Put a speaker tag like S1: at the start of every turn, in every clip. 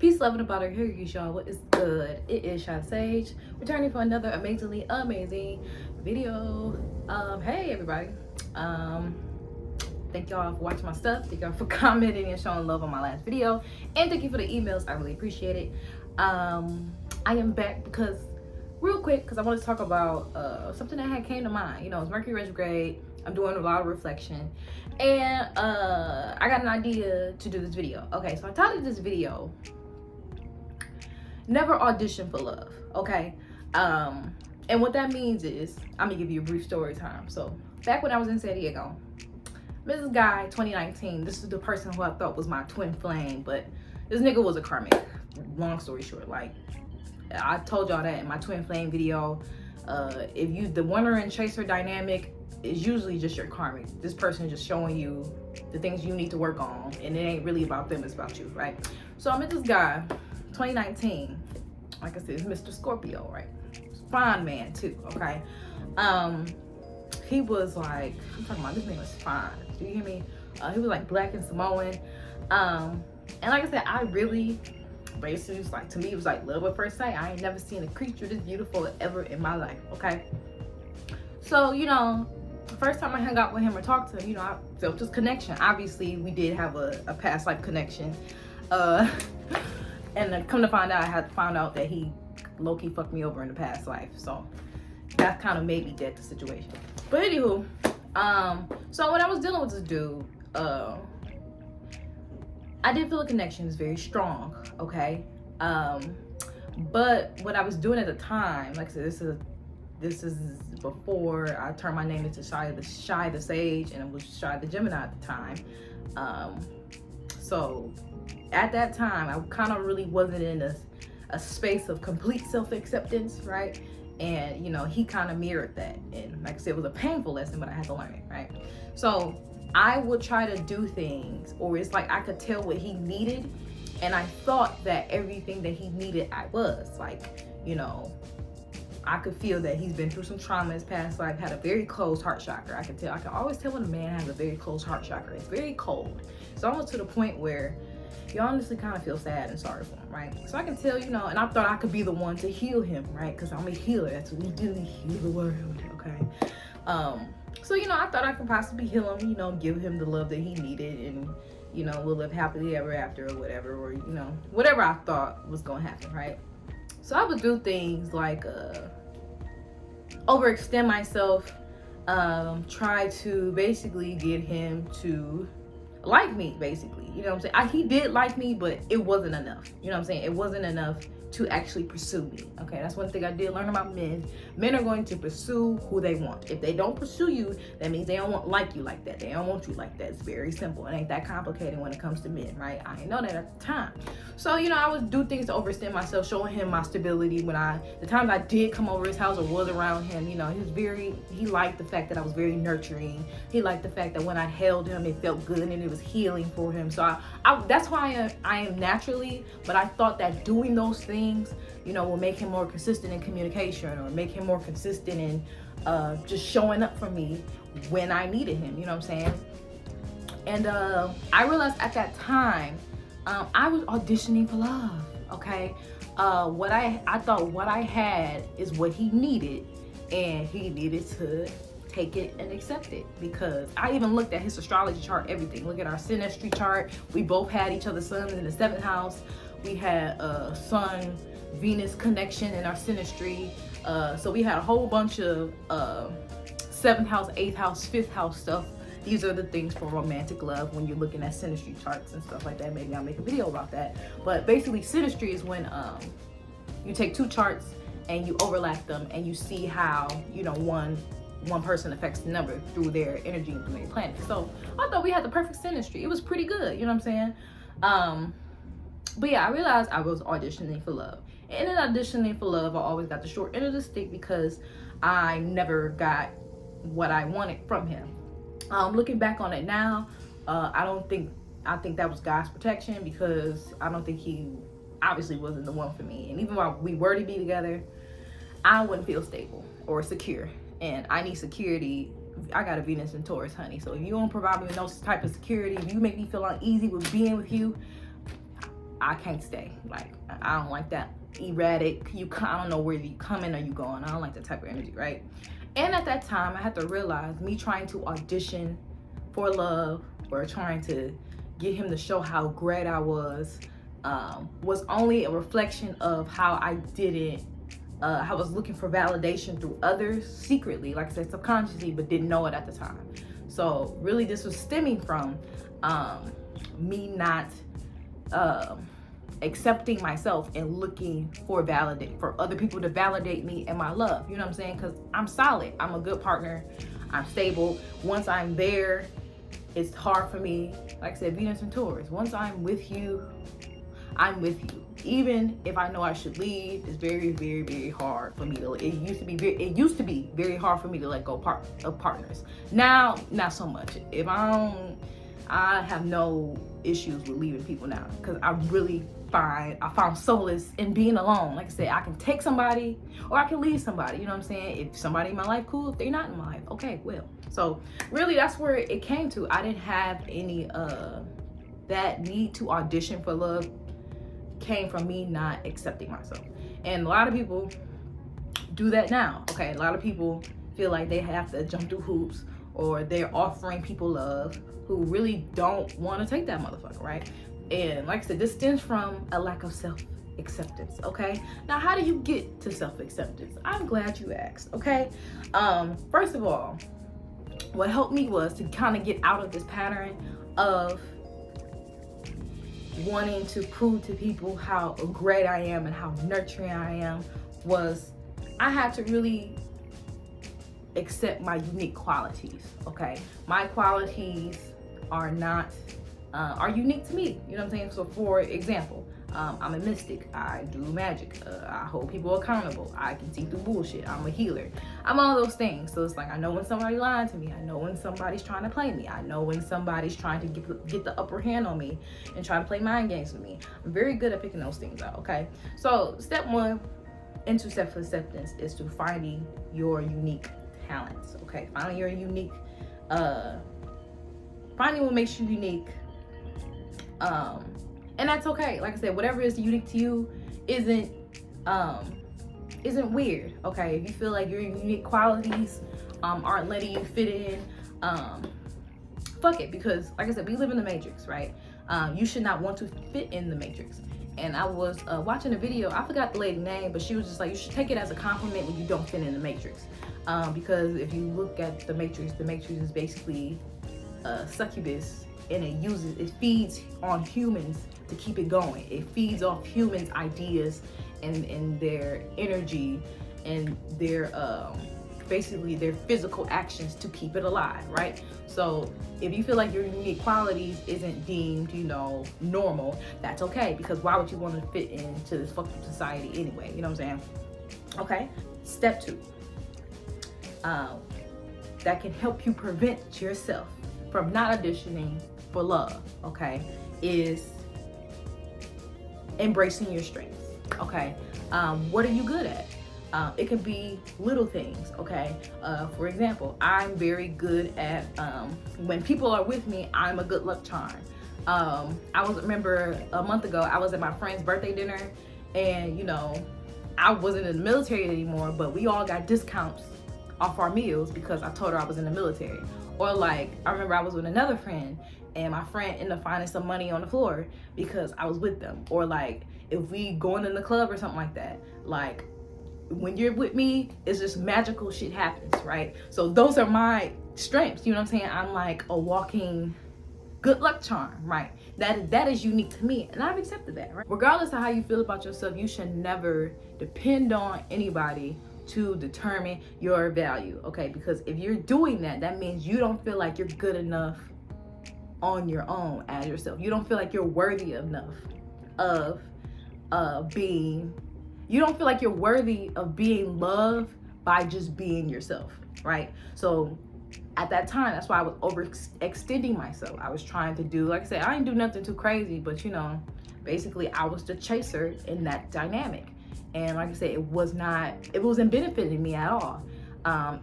S1: Peace, love, and about her. Here you y'all. What is good? It is Sage, returning for another amazing video. Hey everybody. Thank y'all for watching my stuff. Thank y'all for commenting and showing love on my last video. And thank you for the emails. I really appreciate it. I am back because real quick, because I want to talk about something that had came to mind. You know, it's Mercury retrograde. I'm doing a lot of reflection, and I got an idea to do this video. Okay, so I titled this video "Never Audition for Love." Okay, and what that means is I'm gonna give you a brief story time. So back when I was in San Diego, Mrs. Guy 2019, this is the person who I thought was my twin flame, but this nigga was a karmic. Long story short, like I told y'all that in my twin flame video. If you the winner and chaser dynamic is usually just your karmic. This person is just showing you the things you need to work on, and it ain't really about them, it's about you, right? So I met this guy 2019, like I said, it's Mr. Scorpio, right? Fine man too, okay? He was like, I'm talking about, this name was fine, do you hear me? He was like black and Samoan, and like I said, I really basically was like, to me it was like love at first sight. I ain't never seen a creature this beautiful ever in my life, okay? So, you know, the first time I hung out with him or talked to him, you know, I felt this connection. Obviously we did have a past life connection, and come to find out, I had to find out that he low-key fucked me over in the past life. So that kind of made me dead the situation. But anywho, so when I was dealing with this dude, I did feel a connection is very strong, okay? But what I was doing at the time, like I said, this is before I turned my name into Shy the Sage, and it was ShyTheGemini at the time. So at that time, I kind of really wasn't in a space of complete self-acceptance, right? And you know, he kind of mirrored that, and like I said, it was a painful lesson, but I had to learn it, right? So I would try to do things, or it's like I could tell what he needed, and I thought that everything that he needed I was, like, you know, I could feel that he's been through some trauma in his past life, had a very closed heart chakra. I can always tell when a man has a very closed heart chakra. It's very cold. It's almost to the point where you honestly kind of feel sad and sorry for him, right? So I can tell, you know, and I thought I could be the one to heal him, right? Because I'm a healer. That's what we do, we heal the world, okay? So, you know, I thought I could possibly heal him, you know, give him the love that he needed, and, you know, we'll live happily ever after or whatever, or, you know, whatever I thought was going to happen, right? So I would do things like overextend myself, try to basically get him to like me, basically, you know what I'm saying? He did like me, but it wasn't enough, you know what I'm saying? It wasn't enough to actually pursue me, okay? That's one thing I did learn about men. Men are going to pursue who they want. If they don't pursue you, that means they don't like you like that. They don't want you like that. It's very simple. It ain't that complicated when it comes to men, right? I didn't know that at the time. So, you know, I would do things to overextend myself, showing him my stability. The times I did come over his house or was around him, you know, he liked the fact that I was very nurturing. He liked the fact that when I held him, it felt good and it was healing for him. So that's why I am naturally, but I thought that doing those things, you know, will make him more consistent in communication, or make him more consistent in just showing up for me when I needed him, you know what I'm saying? And I realized at that time, I was auditioning for love, okay? I thought what I had is what he needed, and he needed to take it and accept it, because I even looked at his astrology chart, everything. Look at our synastry chart. We both had each other's suns in the 7th house. We had a Sun Venus connection in our synastry. So we had a whole bunch of 7th house, 8th house, 5th house stuff. These are the things for romantic love when you're looking at synastry charts and stuff like that. Maybe I'll make a video about that. But basically, synastry is when you take two charts and you overlap them, and you see how, you know, one person affects the number through their energy and through their planet. So I thought we had the perfect synastry. It was pretty good, you know what I'm saying? But yeah, I realized I was auditioning for love. And in auditioning for love, I always got the short end of the stick because I never got what I wanted from him. Looking back on it now, I think that was God's protection, because I don't think he obviously wasn't the one for me. And even while we were to be together, I wouldn't feel stable or secure. And I need security. I got a Venus in Taurus, honey. So if you don't provide me with no type of security, if you make me feel uneasy with being with you, I can't stay. Like, I don't like that erratic, I don't know where you coming or you going. I don't like that type of energy, right? And at that time, I had to realize me trying to audition for love or trying to get him to show how great I was only a reflection of how I didn't, I was looking for validation through others secretly, like I said, subconsciously, but didn't know it at the time. So really this was stemming from me not accepting myself and looking for other people to validate me and my love. You know what I'm saying? Because I'm solid. I'm a good partner. I'm stable. Once I'm there, it's hard for me. Like I said, Venus and Taurus. Once I'm with you, I'm with you. Even if I know I should leave, it's very, very, very hard for me to. It used to be very hard for me to let go of partners. Now, not so much. I have no issues with leaving people now, because I found solace in being alone. Like I said, I can take somebody or I can leave somebody. You know what I'm saying? If somebody in my life, cool. If they're not in my life, okay, well. So really, that's where it came to. I didn't have any that need to audition for love came from me not accepting myself. And a lot of people do that now. Okay, a lot of people feel like they have to jump through hoops, or they're offering people love who really don't want to take that motherfucker, right? And like I said, this stems from a lack of self-acceptance. Okay, now how do you get to self-acceptance? I'm glad you asked. Okay, first of all, what helped me was to kind of get out of this pattern of wanting to prove to people how great I am and how nurturing I am. Was I had to really accept my unique qualities. Okay, my qualities are unique to me. You know what I'm saying? So for example, I'm a mystic. I do magic. I hold people accountable. I can see through bullshit. I'm a healer. I'm all those things. So it's like, I know when somebody's lying to me. I know when somebody's trying to play me. I know when somebody's trying to get the upper hand on me and try to play mind games with me. I'm very good at picking those things out. Okay, so step one into self-acceptance is to finding your unique talents. Okay, finding your unique, finding what makes you unique. And that's okay. Like I said, whatever is unique to you isn't weird. Okay, if you feel like your unique qualities aren't letting you fit in, fuck it. Because like I said, we live in the matrix, right? You should not want to fit in the matrix. And I was watching a video, I forgot the lady's name, but she was just like, you should take it as a compliment when you don't fit in the matrix. Because if you look at the matrix is basically succubus, and it feeds on humans to keep it going. It feeds off humans' ideas and their energy and their basically their physical actions to keep it alive, right? So if you feel like your unique qualities isn't deemed, normal, that's okay, because why would you want to fit into this fucked up society anyway? You know what I'm saying? Okay. Step 2. That can help you prevent yourself from not auditioning for love, okay, is embracing your strengths. Okay, what are you good at? It could be little things. Okay, for example, I'm very good at when people are with me, I'm a good luck charm. Remember a month ago, I was at my friend's birthday dinner, and I wasn't in the military anymore, but we all got discounts off our meals because I told her I was in the military. Or like, I remember I was with another friend, and my friend ended up finding some money on the floor because I was with them. Or like, if we going in the club or something like that, like when you're with me, it's just magical shit happens, right? So those are my strengths. You know what I'm saying? I'm like a walking good luck charm, right? That is unique to me, and I've accepted that, right? Regardless of how you feel about yourself, you should never depend on anybody to determine your value, okay? Because if you're doing that, that means you don't feel like you're good enough on your own as yourself. You don't feel like you're worthy enough of being, you don't feel like you're worthy of being loved by just being yourself, right? So at that time, that's why I was overextending myself. I was trying to do, like I said, I didn't do nothing too crazy, but basically I was the chaser in that dynamic. And like I said, it wasn't benefiting me at all.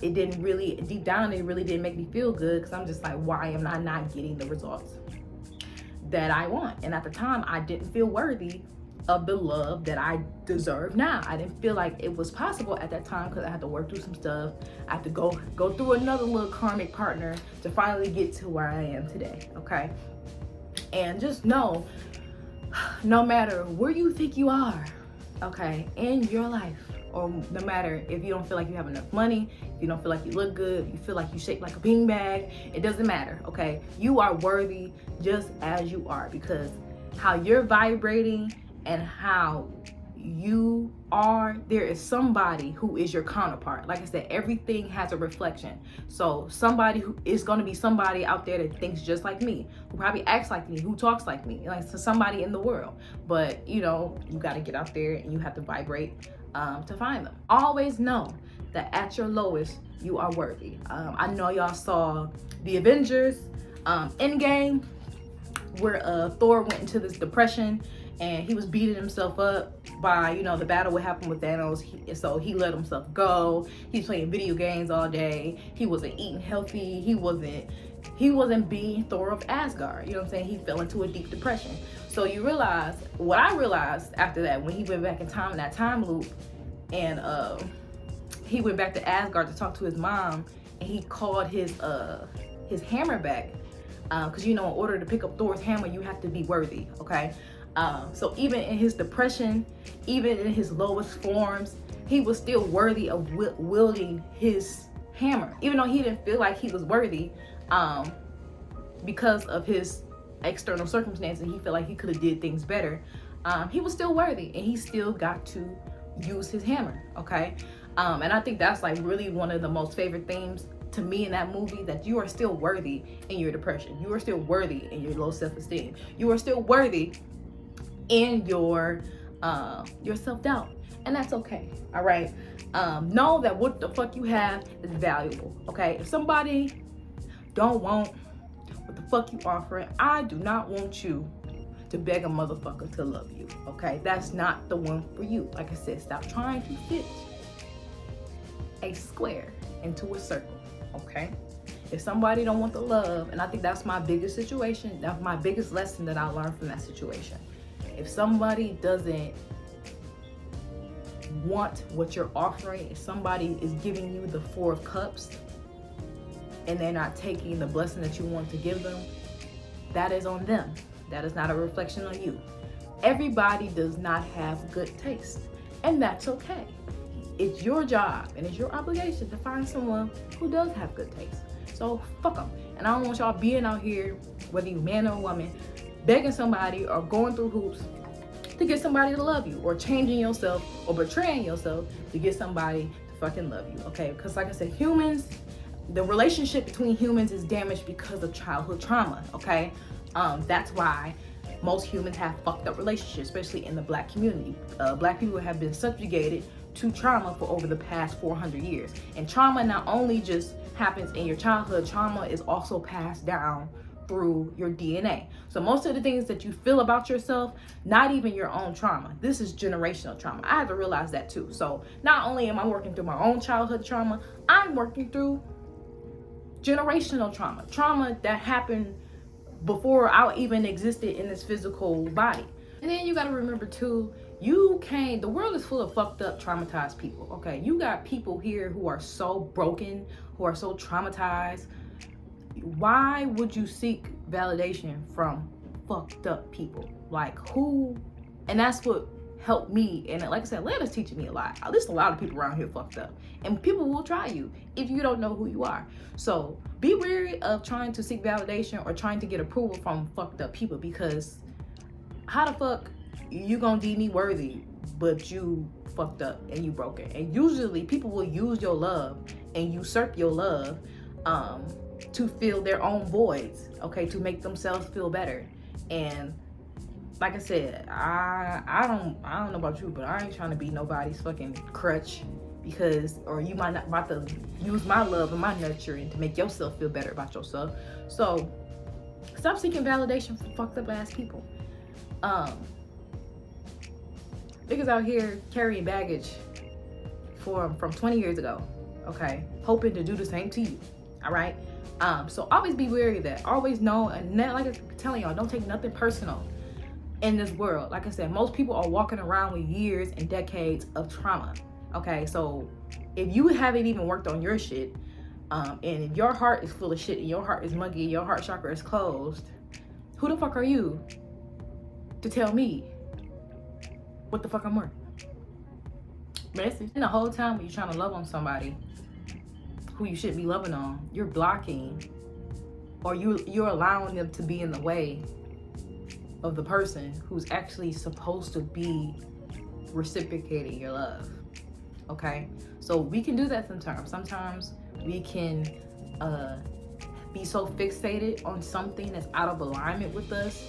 S1: It didn't really, deep down, it really didn't make me feel good, because I'm just like, why am I not getting the results that I want. And at the time, I didn't feel worthy of the love that I deserve now. I didn't feel like it was possible at that time because I had to work through some stuff. I had to go through another little karmic partner to finally get to where I am today, okay? And just know, no matter where you think you are, okay, in your life, or no matter if you don't feel like you have enough money, if you don't feel like you look good, you feel like you shape like a beanbag, it doesn't matter, okay? You are worthy just as you are, because how you're vibrating and how you are, there is somebody who is your counterpart. Like I said, everything has a reflection. So somebody who is going to be somebody out there that thinks just like me, who probably acts like me, who talks like me, like somebody in the world. But you know, you got to get out there and you have to vibrate to find them. Always know that at your lowest, you are worthy. I know y'all saw the Avengers Endgame, where Thor went into this depression and he was beating himself up by, you know, the battle what happened with Thanos. So he let himself go. He's playing video games all day. He wasn't eating healthy. He wasn't being Thor of Asgard. You know what I'm saying? He fell into a deep depression. So you realize, what I realized after that, when he went back in time, in that time loop, and he went back to Asgard to talk to his mom, and he called his hammer back. Because, you know, in order to pick up Thor's hammer, you have to be worthy, okay? So even in his depression, even in his lowest forms, he was still worthy of wielding his hammer. Even though he didn't feel like he was worthy because of his external circumstances, he felt like he could have did things better. He was still worthy, and he still got to use his hammer, okay? And I think that's like really one of the most favorite themes to me in that movie, that you are still worthy in your depression. You are still worthy in your low self-esteem. You are still worthy in your self-doubt, and that's okay. All right, know that what the fuck you have is valuable, okay? If somebody don't want what the fuck you offering, I do not want you to beg a motherfucker to love you, okay? That's not the one for you. Like I said, stop trying to fit a square into a circle, okay? If somebody don't want the love, and I think that's my biggest situation, that's my biggest lesson that I learned from that situation. If somebody doesn't want what you're offering, if somebody is giving you the 4 of Cups and they're not taking the blessing that you want to give them, that is on them. That is not a reflection on you. Everybody does not have good taste, and that's okay. It's your job and it's your obligation to find someone who does have good taste. So fuck them. And I don't want y'all being out here, whether you man or woman, begging somebody or going through hoops to get somebody to love you, or changing yourself or betraying yourself to get somebody to fucking love you, okay? Because like I said, humans, the relationship between humans is damaged because of childhood trauma, okay? That's why most humans have fucked up relationships, especially in the Black community. Black people have been subjugated to trauma for over the past 400 years. And trauma not only just happens in your childhood, trauma is also passed down through your DNA. So most of the things that you feel about yourself, not even your own trauma, this is generational trauma. I had to realize that too. So not only am I working through my own childhood trauma, I'm working through generational trauma that happened before I even existed in this physical body. And then you got to remember too, the world is full of fucked up, traumatized people, okay? You got people here who are so broken, who are so traumatized. Why would you seek validation from fucked up people? Like who? And that's what helped me. And like I said, Atlanta's teaching me a lot. At least a lot of people around here fucked up. And people will try you if you don't know who you are. So be wary of trying to seek validation or trying to get approval from fucked up people, because how the fuck you gonna deem me worthy, but you fucked up and you broken? And usually people will use your love and usurp your love to fill their own voids, okay, to make themselves feel better. And like I said, I don't know about you, but I ain't trying to be nobody's fucking crutch, because, or you might not about to use my love and my nurturing to make yourself feel better about yourself. So stop seeking validation from fucked up ass people. Niggas out here carrying baggage from 20 years ago, okay, hoping to do the same to you, all right? So always be wary of that. Always know, and like I telling y'all, don't take nothing personal in this world. Like I said, most people are walking around with years and decades of trauma. Okay, so if you haven't even worked on your shit, and if your heart is full of shit and your heart is muggy, your heart chakra is closed, who the fuck are you to tell me what the fuck I'm worth? Message. And the whole time when you're trying to love on somebody who you shouldn't be loving on, you're blocking, or you're allowing them to be in the way of the person who's actually supposed to be reciprocating your love. Okay, so we can do that sometimes. Sometimes we can be so fixated on something that's out of alignment with us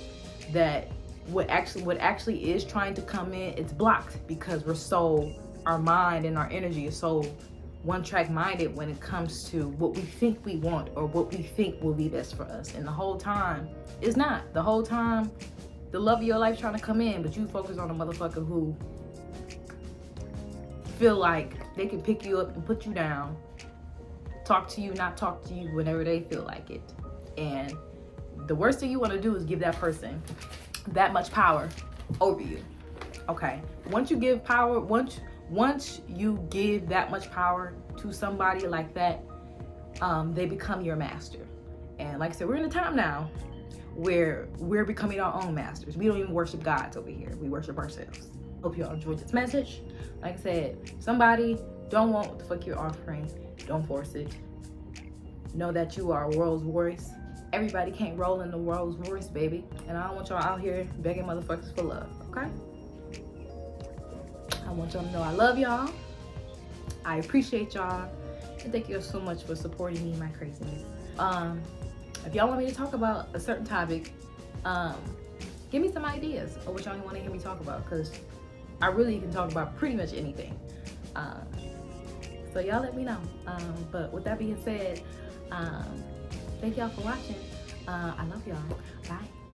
S1: that what actually is trying to come in, it's blocked, because our mind and our energy is so one-track minded when it comes to what we think we want or what we think will be best for us. And the whole time, it's not. The whole time, the love of your life trying to come in, but you focus on a motherfucker who feel like they can pick you up and put you down, talk to you, not talk to you whenever they feel like it. And the worst thing you want to do is give that person that much power over you. Okay, once you give power, once you give that much power to somebody like that, they become your master. And like I said, we're in a time now where we're becoming our own masters. We don't even worship gods over here. We worship ourselves. Hope y'all enjoyed this message. Like I said, somebody don't want what the fuck you're offering, don't force it. Know that you are a world's voice. Everybody can't roll in the world's voice, baby. And I don't want y'all out here begging motherfuckers for love, okay? I want y'all to know I love y'all. I appreciate y'all. And thank you so much for supporting me in my craziness. If y'all want me to talk about a certain topic, give me some ideas of what y'all want to hear me talk about, because I really can talk about pretty much anything. So y'all let me know. But with that being said, thank y'all for watching. I love y'all. Bye.